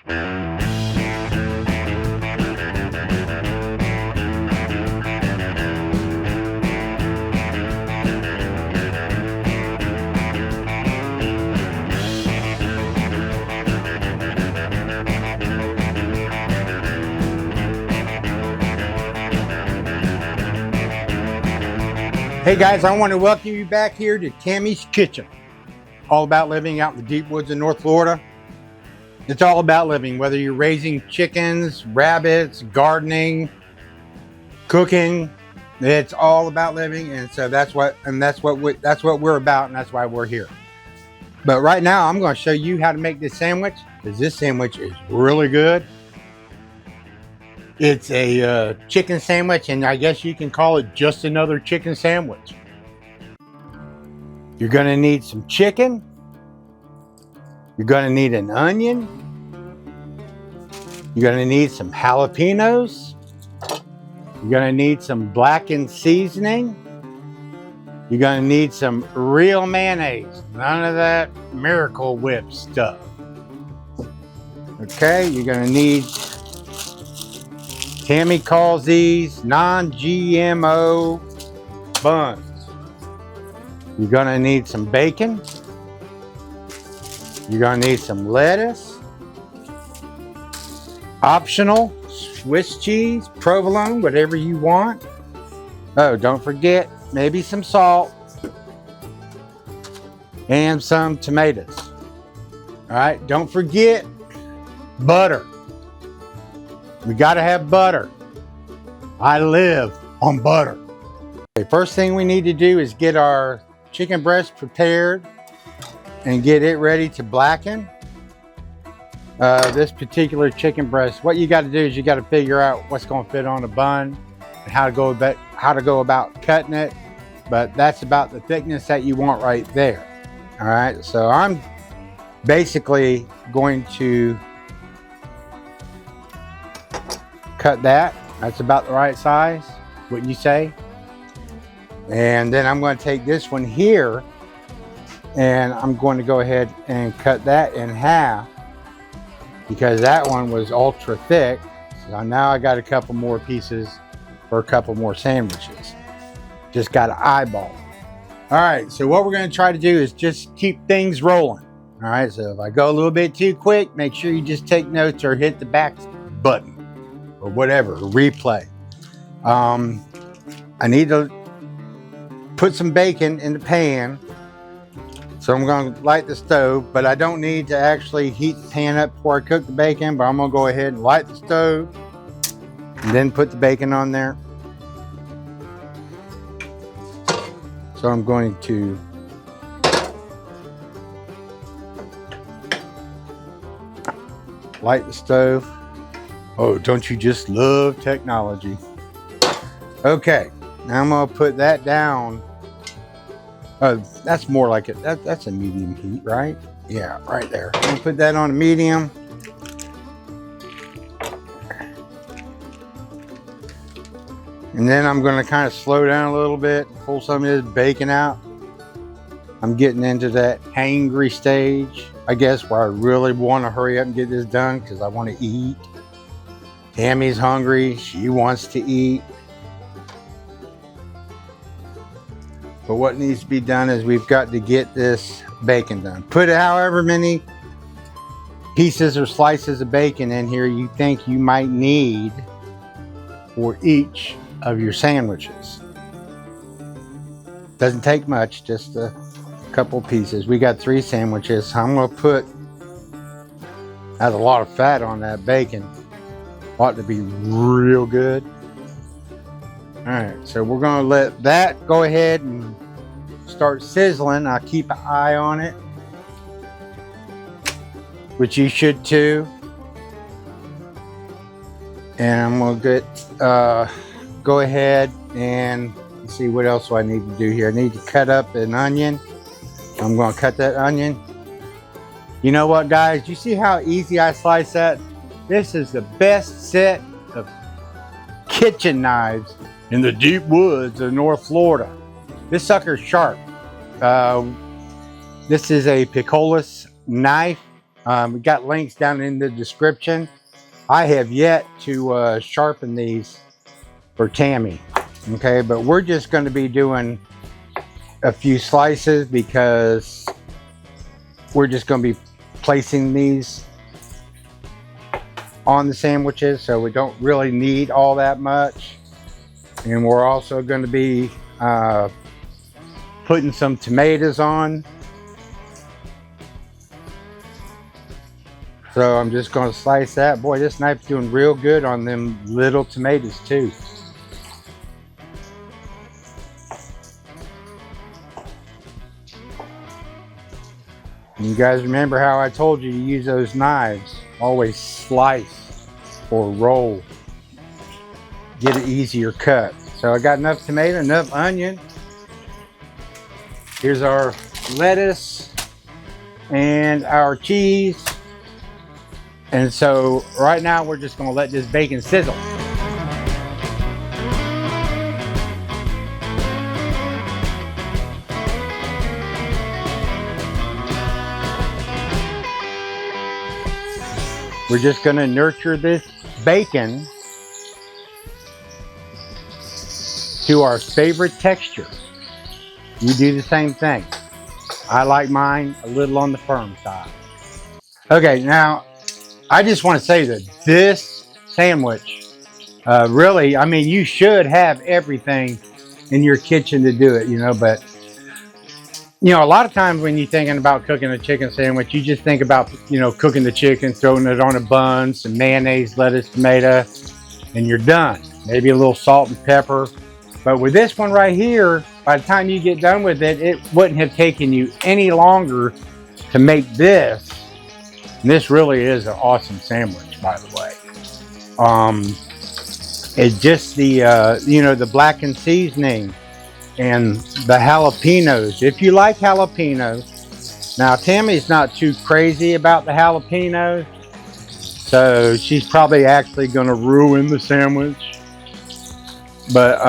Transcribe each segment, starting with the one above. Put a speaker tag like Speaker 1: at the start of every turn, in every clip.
Speaker 1: Hey guys, I want to welcome you back here to Tammy's Kitchen. All about living out in the deep woods of North Florida. It's all about living, whether you're raising chickens, rabbits, gardening, cooking. It's all about living, and so that's what we're about, and that's why we're here. But right now, I'm going to show you how to make this sandwich, because this sandwich is really good. It's a chicken sandwich, and I guess you can call it just another chicken sandwich. You're going to need some chicken. You're going to need an onion. You're going to need some jalepenos. You're going to need some blackened seasoning. You're going to need some real mayonnaise. None of that Miracle Whip stuff. Okay, you're going to need... Tammy calls these non-GMO buns. You're going to need some bacon. You're going to need some lettuce. Optional, Swiss cheese, provolone, whatever you want. Oh, don't forget, maybe some salt and some tomatoes. All right, don't forget butter. We got to have butter. I live on butter. Okay, first thing we need to do is get our chicken breast prepared and get it ready to blacken. This particular chicken breast, what you got to do is you got to figure out what's going to fit on a bun and how to go about cutting it. But that's about the thickness that you want right there. All right, so I'm basically going to cut that. That's about the right size, wouldn't you say? And then I'm going to take this one here and I'm going to go ahead and cut that in half because that one was ultra thick. So now I got a couple more pieces for a couple more sandwiches. Just got to eyeball. All right, so what we're going to try to do is just keep things rolling. All right, so if I go a little bit too quick, make sure you just take notes or hit the back button or whatever, replay. I need to put some bacon in the pan. So I'm going to light the stove, but I don't need to actually heat the pan up before I cook the bacon, but I'm going to go ahead and light the stove and then put the bacon on there. So I'm going to light the stove. Oh, don't you just love technology? Okay, now I'm gonna put that down. Oh, that's more like it. That's a medium heat, right? Yeah, right there. I'm gonna put that on a medium. And then I'm gonna kind of slow down a little bit, pull some of this bacon out. I'm getting into that hangry stage, I guess, where I really want to hurry up and get this done because I want to eat. Tammy's hungry, she wants to eat. But what needs to be done is we've got to get this bacon done. Put however many pieces or slices of bacon in here you think you might need for each of your sandwiches. Doesn't take much, just a couple pieces. We got 3 sandwiches. I'm gonna put, has a lot of fat on that bacon. Ought to be real good. All right, so we're gonna let that go ahead and start sizzling. I'll keep an eye on it, which you should too. And I'm gonna go ahead and see what else do I need to do here. I need to cut up an onion. I'm gonna cut that onion. You know what, guys? You see how easy I slice that? This is the best set of kitchen knives in the deep woods of North Florida. This sucker's sharp. This is a Piklohas knife. We got links down in the description. I have yet to sharpen these for Tammy. Okay, but we're just going to be doing a few slices because we're just going to be placing these on the sandwiches, so we don't really need all that much. And we're also going to be putting some tomatoes on. So I'm just going to slice that. Boy, this knife's doing real good on them little tomatoes too. And you guys remember how I told you to use those knives? Always slice or roll. Get an easier cut. So I got enough tomato, enough onion. Here's our lettuce and our cheese. And so right now we're just going to let this bacon sizzle. We're just going to nurture this bacon to our favorite texture. You do the same thing. I like mine a little on the firm side. Okay, now I just want to say that this sandwich, really, I mean, you should have everything in your kitchen to do it, you know, but you know, a lot of times when you're thinking about cooking a chicken sandwich, you just think about, you know, cooking the chicken, throwing it on a bun, some mayonnaise, lettuce, tomato, and you're done. Maybe a little salt and pepper. But with this one right here, by the time you get done with it, it wouldn't have taken you any longer to make this. And this really is an awesome sandwich, by the way. It's just the, you know, the blackened seasoning and the jalapenos. If you like jalapenos, now Tammy's not too crazy about the jalapenos, so she's probably actually going to ruin the sandwich. But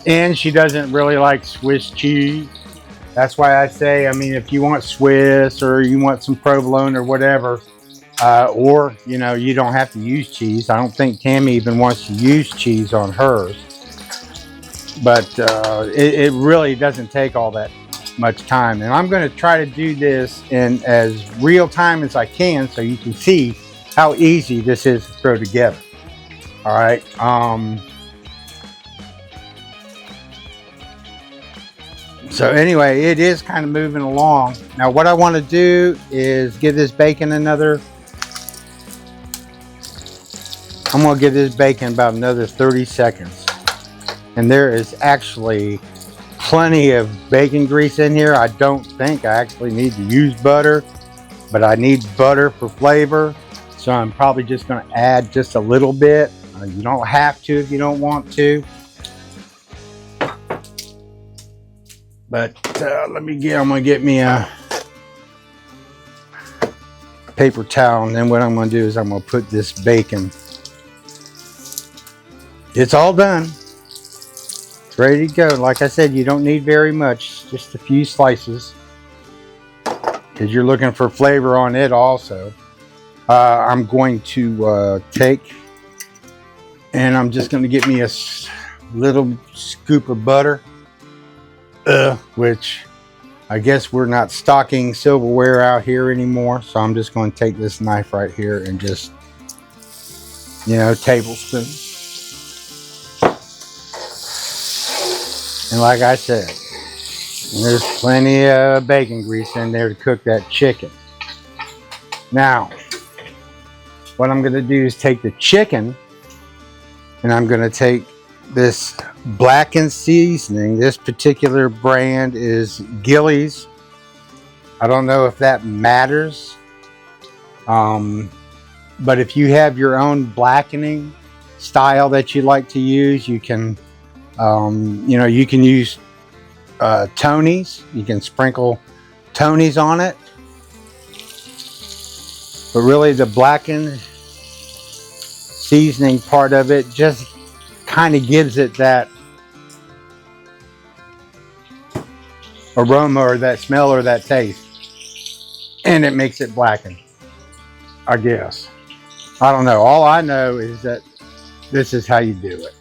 Speaker 1: and she doesn't really like Swiss cheese. That's why I say, I mean, if you want Swiss or you want some provolone or whatever, or you know, you don't have to use cheese. I don't think Tammy even wants to use cheese on hers. But it really doesn't take all that much time. And I'm going to try to do this in as real time as I can so you can see how easy this is to throw together. All right. So anyway, it is kind of moving along. Now what I want to do is give this bacon another, I'm going to give this bacon about another 30 seconds. And there is actually plenty of bacon grease in here. I don't think I actually need to use butter, but I need butter for flavor. So I'm probably just going to add just a little bit. You don't have to if you don't want to. But I'm going to get me a paper towel. And then what I'm going to do is I'm going to put this bacon. It's all done. Ready to go. Like I said, you don't need very much, just a few slices because you're looking for flavor on it also. I'm going to take and I'm just going to get me a little scoop of butter, which I guess we're not stocking silverware out here anymore, so I'm just going to take this knife right here and just, you know, tablespoon. And like I said, there's plenty of bacon grease in there to cook that chicken. Now, what I'm going to do is take the chicken and I'm going to take this blackened seasoning. This particular brand is Gillies. I don't know if that matters. But if you have your own blackening style that you like to use, you can you know, you can use Tony's. You can sprinkle Tony's on it. But really the blackened seasoning part of it just kind of gives it that aroma or that smell or that taste. And it makes it blackened. I guess. I don't know. All I know is that this is how you do it.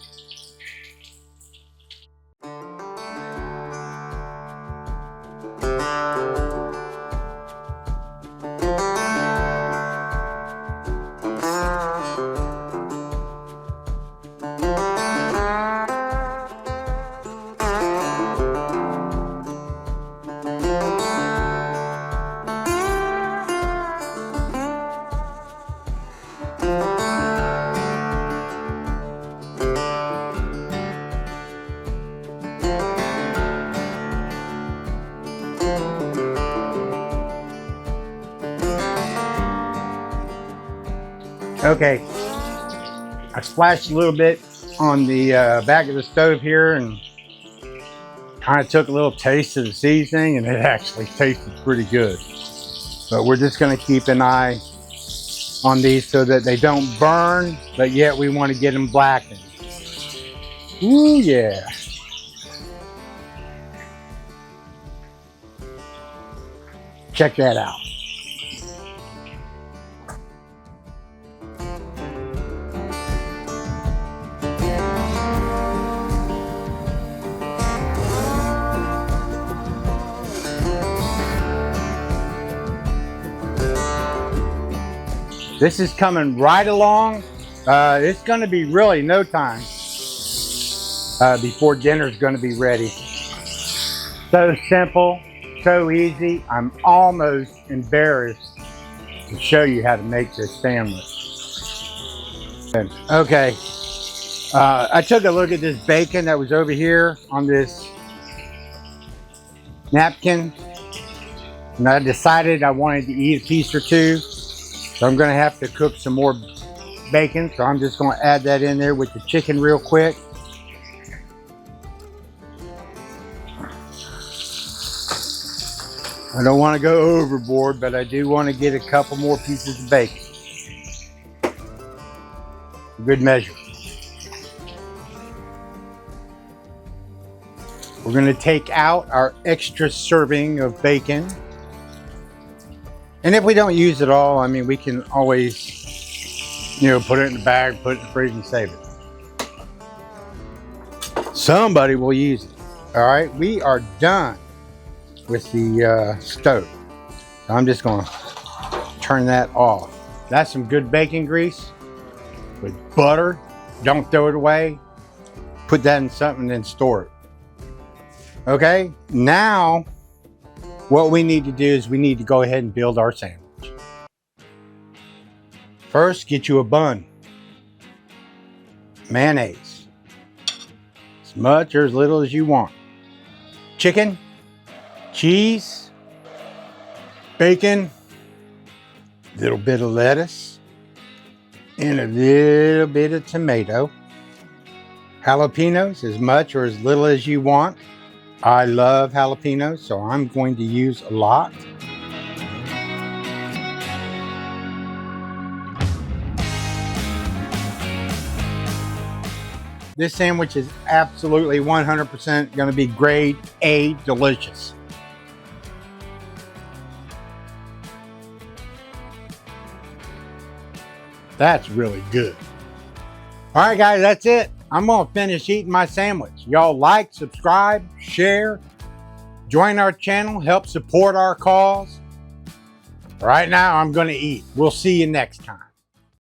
Speaker 1: Okay, I splashed a little bit on the back of the stove here and kind of took a little taste of the seasoning, and it actually tasted pretty good. But we're just going to keep an eye on these so that they don't burn, but yet we want to get them blackened. Ooh, yeah. Check that out. This is coming right along. It's going to be really no time before dinner's going to be ready. So simple, so easy. I'm almost embarrassed to show you how to make this sandwich. Okay, I took a look at this bacon that was over here on this napkin, and I decided I wanted to eat a piece or two. So I'm going to have to cook some more bacon. So I'm just going to add that in there with the chicken real quick. I don't want to go overboard, but I do want to get a couple more pieces of bacon. Good measure. We're going to take out our extra serving of bacon. And if we don't use it all, I mean, we can always, you know, put it in the bag, put it in the fridge and save it. Somebody will use it. All right, we are done with the stove. So I'm just gonna turn that off. That's some good bacon grease with butter. Don't throw it away. Put that in something and store it. Okay, now what we need to do is we need to go ahead and build our sandwich. First, get you a bun. Mayonnaise. As much or as little as you want. Chicken, cheese, bacon, a little bit of lettuce, and a little bit of tomato. Jalapenos, as much or as little as you want. I love jalapenos, so I'm going to use a lot. This sandwich is absolutely 100% going to be grade A delicious. That's really good. All right, guys, that's it. I'm going to finish eating my sandwich. Y'all like, subscribe, share, join our channel, help support our cause. Right now, I'm going to eat. We'll see you next time.